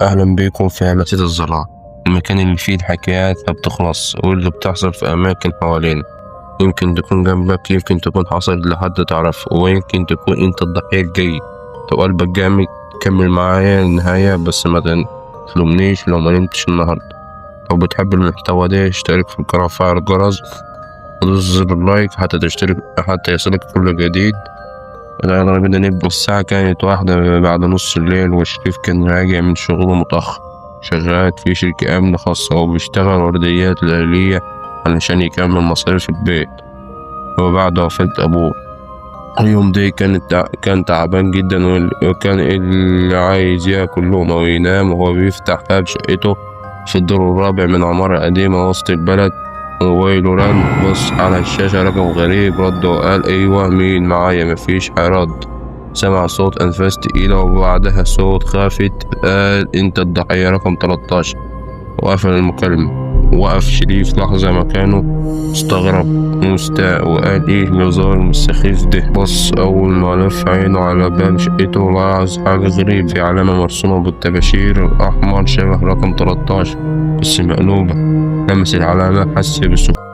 أهلا بيكم في همسة الظلام، المكان اللي فيه الحكايات ما بتخلص واللي بتحصل في أماكن حوالينا. يمكن تكون جنبك، يمكن تكون حصلت لحد تعرفه، ويمكن تكون أنت الضحية الجاي. لو قلبك جامد كمل معايا للنهاية، بس ما تلومنيش لو ما نمتش النهاردة. لو بتحب المحتوى ده اشترك في القناة وفعل الجرس ودوس زر اللايك حتى يصلك كل جديد. الغريب ده نبقى الساعة كانت 1 بعد نص الليل، وشريف كان راجع من شغله متأخر. شغال في شركة أمن خاصة وبيشتغل ورديات ليلية علشان يكمل مصاريف البيت. وبعد وفاة أبوه اليوم ده كان تعبان جدا، وكان اللي عايز ياكل لقمة وينام وهو بيفتح باب شقته في الدور الرابع من عمارة قديمة وسط البلد. موبايله رن، بص على الشاشة رقم غريب، رد وقال أيوه مين معايا؟ مفيش هيرد. سمع صوت أنفاس تقيلة وبعدها صوت خافت قال أنت الضحية رقم 13. وقفل المكالمة. وقف شريف لحظة مكانه استغرب ومستاء وقال ايه الهزار السخيف ده. بص أول ما لف عينه على باب شقته لاحظ حاجة غريبة، في علامة مرسومة بالطباشير الأحمر شبه رقم 13 بس مقلوبة. لمس العلامة حس بسكون